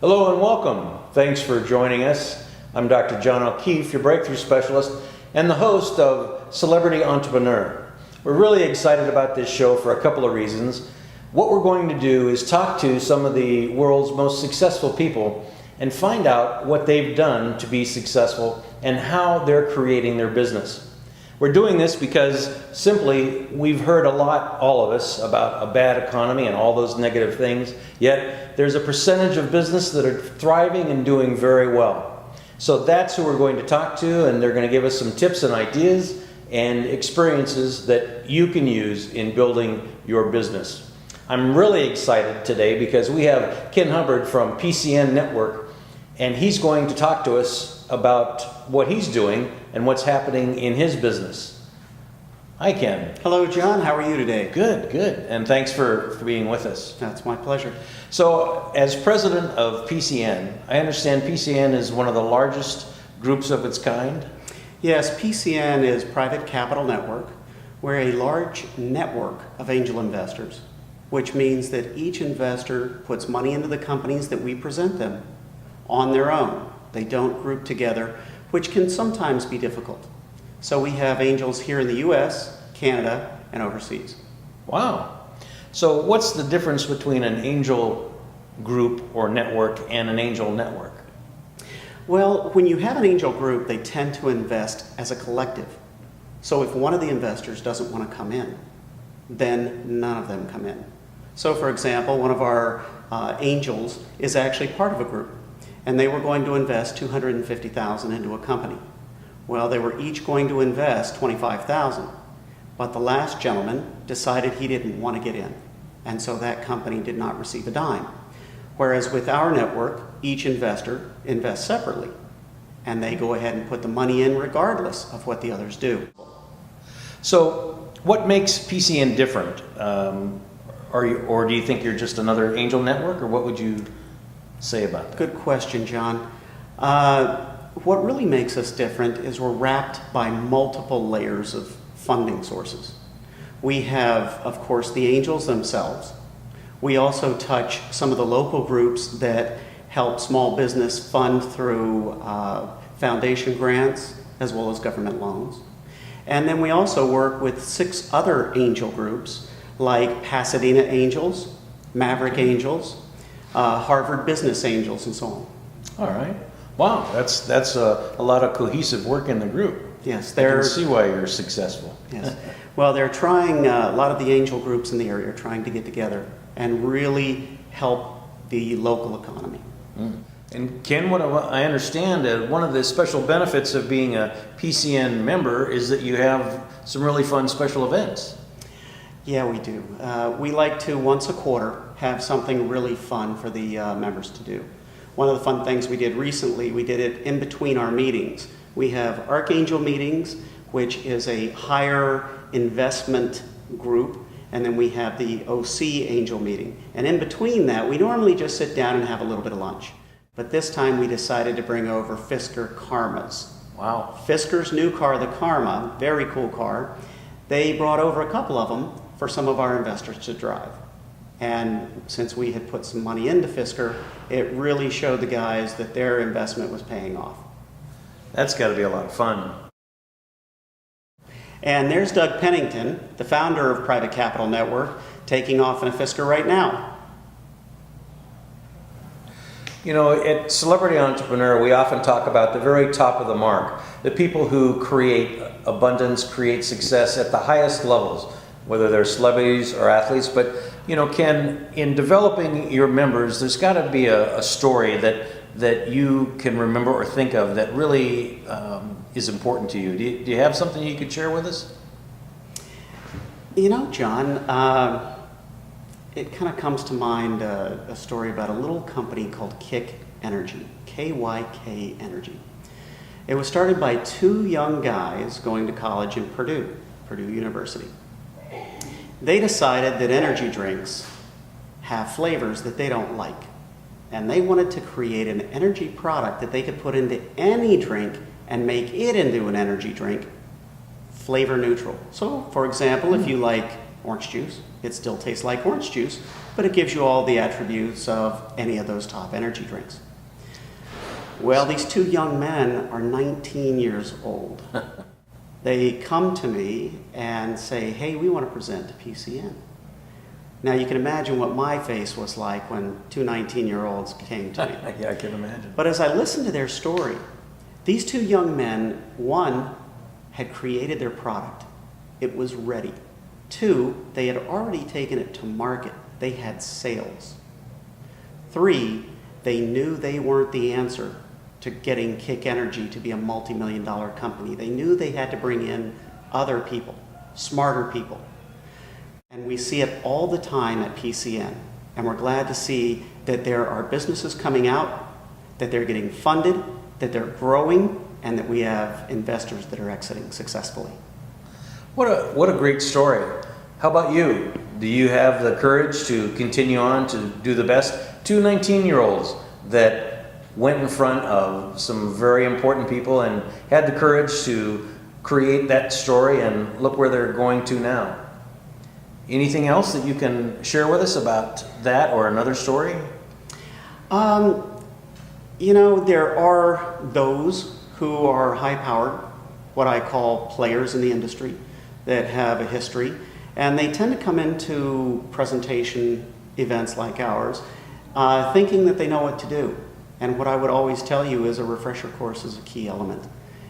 Hello and welcome. Thanks for joining us. I'm Dr. John O'Keefe, your breakthrough specialist and the host of Celebrity Entrepreneur. We're really excited about this show for a couple of reasons. What we're going to do is talk to some of the world's most successful people and find out what they've done to be successful and how they're creating their business. We're doing this because simply we've heard a lot, all of us, about a bad economy and all those negative things, yet there's a percentage of business that are thriving and doing very well. So that's who we're going to talk to, and they're going to give us some tips and ideas and experiences that you can use in building your business. I'm really excited today because we have Ken Hubbard from PCN Network, and he's going to talk to us about what he's doing and what's happening in his business. Hi, Ken. Hello, John. How are you today? Good, good. And thanks for being with us. That's my pleasure. So, as president of PCN, I understand PCN is one of the largest groups of its kind? Yes, PCN is Private Capital Network. We're a large network of angel investors, which means that each investor puts money into the companies that we present them on their own. They don't group together, which can sometimes be difficult. So we have angels here in the US, Canada, and overseas. Wow. So what's the difference between an angel group or network and an angel network? Well, when you have an angel group, they tend to invest as a collective. So if one of the investors doesn't want to come in, then none of them come in. So for example, one of our angels is actually part of a group, and they were going to invest $250,000 into a company. Well, they were each going to invest $25,000, but the last gentleman decided he didn't want to get in, and so that company did not receive a dime. Whereas with our network, each investor invests separately, and they go ahead and put the money in regardless of what the others do. So what makes PCN different? Or do you think you're just another angel network, or what would you say about that? Good question, John. What really makes us different is we're wrapped by multiple layers of funding sources. We have, of course, the angels themselves. We also touch some of the local groups that help small business fund through foundation grants as well as government loans. And then we also work with 6 other angel groups like Pasadena Angels, Maverick Angels, Harvard Business Angels, and so on. All right. Wow, that's a lot of cohesive work in the group. Yes, I can see why you're successful. Yes. Well, they're trying, a lot of the angel groups in the area are trying to get together and really help the local economy. Mm. And Ken, what I understand, one of the special benefits of being a PCN member is that you have some really fun special events. Yeah, we do. We like to, once a quarter, have something really fun for the members to do. One of the fun things we did recently, we did it in between our meetings. We have Archangel meetings, which is a higher investment group, and then we have the OC Angel meeting. And in between that, we normally just sit down and have a little bit of lunch. But this time we decided to bring over Fisker Karmas. Wow. Fisker's new car, the Karma, very cool car. They brought over a couple of them for some of our investors to drive. And since we had put some money into Fisker, it really showed the guys that their investment was paying off. That's got to be a lot of fun. And there's Doug Pennington, the founder of Private Capital Network, taking off in a Fisker right now. You know, at Celebrity Entrepreneur, we often talk about the very top of the mark, the people who create abundance, create success at the highest levels, whether they're celebrities or athletes. But, you know, Ken, in developing your members, there's got to be a story that you can remember or think of that really is important to you. Do you have something you could share with us? You know, John, it kind of comes to mind a story about a little company called Kyk Energy, KYK Energy. It was started by 2 young guys going to college in Purdue University. They decided that energy drinks have flavors that they don't like, and they wanted to create an energy product that they could put into any drink and make it into an energy drink flavor neutral. So, for example, if you like orange juice. It still tastes like orange juice, but it gives you all the attributes of any of those top energy drinks. Well, these two young men are 19 years old. They come to me and say, hey, we want to present to PCN. Now, you can imagine what my face was like when two 19-year-olds came to me. Yeah, I can imagine. But as I listened to their story, these two young men, one, had created their product. It was ready. Two, they had already taken it to market. They had sales. Three, they knew they weren't the answer to getting Kick Energy to be a multi-million-dollar company. They knew they had to bring in other people, smarter people. And we see it all the time at PCN. And we're glad to see that there are businesses coming out, that they're getting funded, that they're growing, and that we have investors that are exiting successfully. What a great story. How about you? Do you have the courage to continue on to do the best? Two 19-year-olds that went in front of some very important people and had the courage to create that story, and look where they're going to now. Anything else that you can share with us about that or another story? You know, there are those who are high-powered, what I call players in the industry, that have a history, and they tend to come into presentation events like ours thinking that they know what to do. And what I would always tell you is a refresher course is a key element.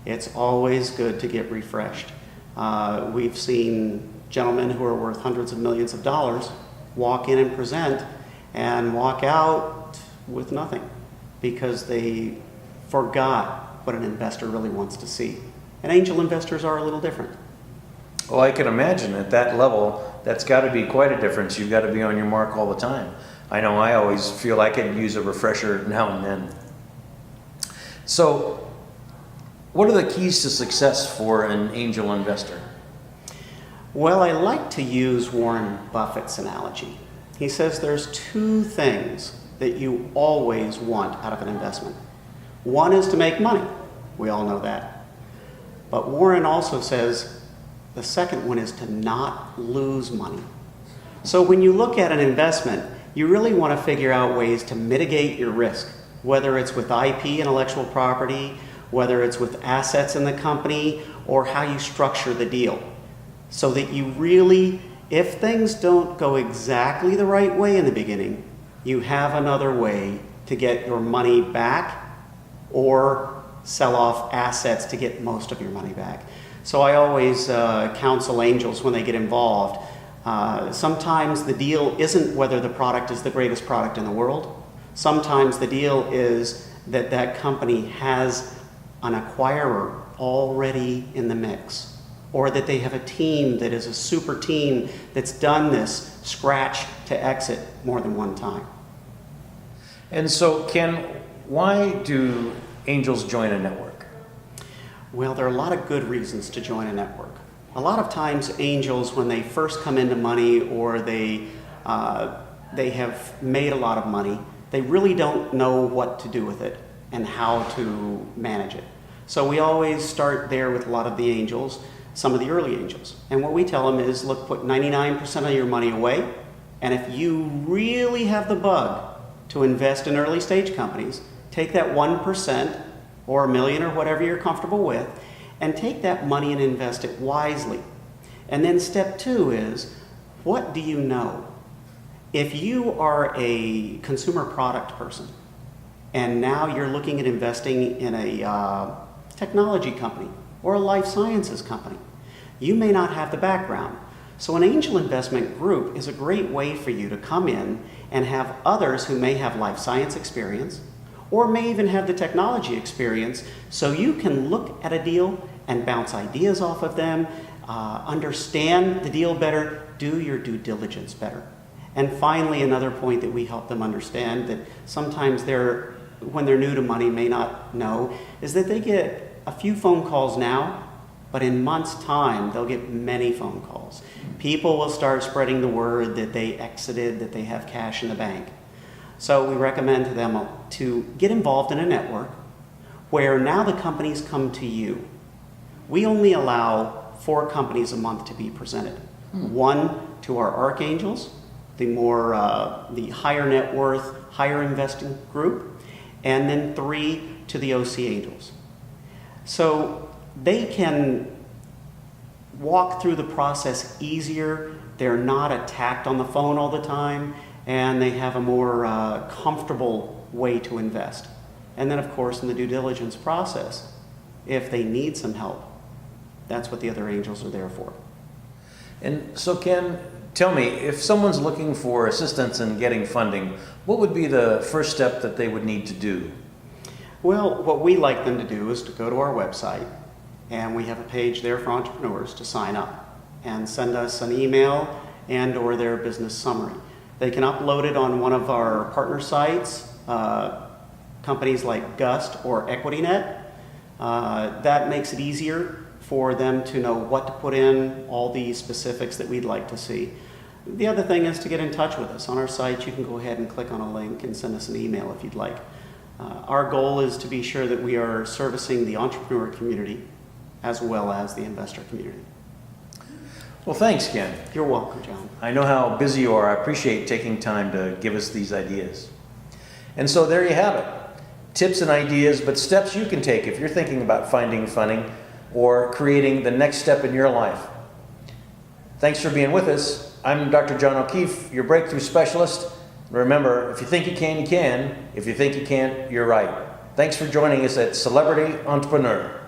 It's always good to get refreshed. We've seen gentlemen who are worth hundreds of millions of dollars walk in and present and walk out with nothing because they forgot what an investor really wants to see. And angel investors are a little different. Well, I can imagine at that level, that's got to be quite a difference. You've got to be on your mark all the time. I know I always feel I could use a refresher now and then. So, what are the keys to success for an angel investor? Well, I like to use Warren Buffett's analogy. He says there's two things that you always want out of an investment. One is to make money. We all know that. But Warren also says the second one is to not lose money. So when you look at an investment, you really want to figure out ways to mitigate your risk, whether it's with IP, intellectual property, whether it's with assets in the company, or how you structure the deal. So that you really, if things don't go exactly the right way in the beginning, you have another way to get your money back or sell off assets to get most of your money back. So I always counsel angels when they get involved. Sometimes the deal isn't whether the product is the greatest product in the world. Sometimes the deal is that that company has an acquirer already in the mix, or that they have a team that is a super team that's done this scratch to exit more than one time. And so, Ken, why do angels join a network? Well, there are a lot of good reasons to join a network. A lot of times angels, when they first come into money or they have made a lot of money, they really don't know what to do with it and how to manage it. So we always start there with a lot of the angels, some of the early angels. And what we tell them is, look, put 99% of your money away, and if you really have the bug to invest in early stage companies, take that 1% or $1 million or whatever you're comfortable with, and take that money and invest it wisely. And then step two is, what do you know? If you are a consumer product person, and now you're looking at investing in a technology company or a life sciences company, you may not have the background. So an angel investment group is a great way for you to come in and have others who may have life science experience or may even have the technology experience, so you can look at a deal and bounce ideas off of them, understand the deal better, do your due diligence better. And finally, another point that we help them understand that sometimes when they're new to money may not know, is that they get a few phone calls now, but in months' time, they'll get many phone calls. People will start spreading the word that they exited, that they have cash in the bank. So we recommend to them to get involved in a network where now the companies come to you. We only allow 4 companies a month to be presented. One to our archangels, the higher net worth, higher investing group, and then 3 to the OC angels. So they can walk through the process easier. They're not attacked on the phone all the time, and they have a more comfortable way to invest. And then, of course, in the due diligence process, if they need some help, that's what the other angels are there for. And so Ken, tell me, if someone's looking for assistance in getting funding, what would be the first step that they would need to do? Well, what we like them to do is to go to our website, and we have a page there for entrepreneurs to sign up and send us an email and or their business summary. They can upload it on one of our partner sites, companies like Gust or EquityNet. That makes it easier for them to know what to put in, all the specifics that we'd like to see. The other thing is to get in touch with us. On our site, you can go ahead and click on a link and send us an email if you'd like. Our goal is to be sure that we are servicing the entrepreneur community as well as the investor community. Well, thanks, Ken. You're welcome, John. I know how busy you are. I appreciate taking time to give us these ideas. And so there you have it. Tips and ideas, but steps you can take if you're thinking about finding funding or creating the next step in your life. Thanks for being with us. I'm Dr. John O'Keefe, your breakthrough specialist. Remember, if you think you can, you can. If you think you can't, you're right. Thanks for joining us at Celebrity Entrepreneur.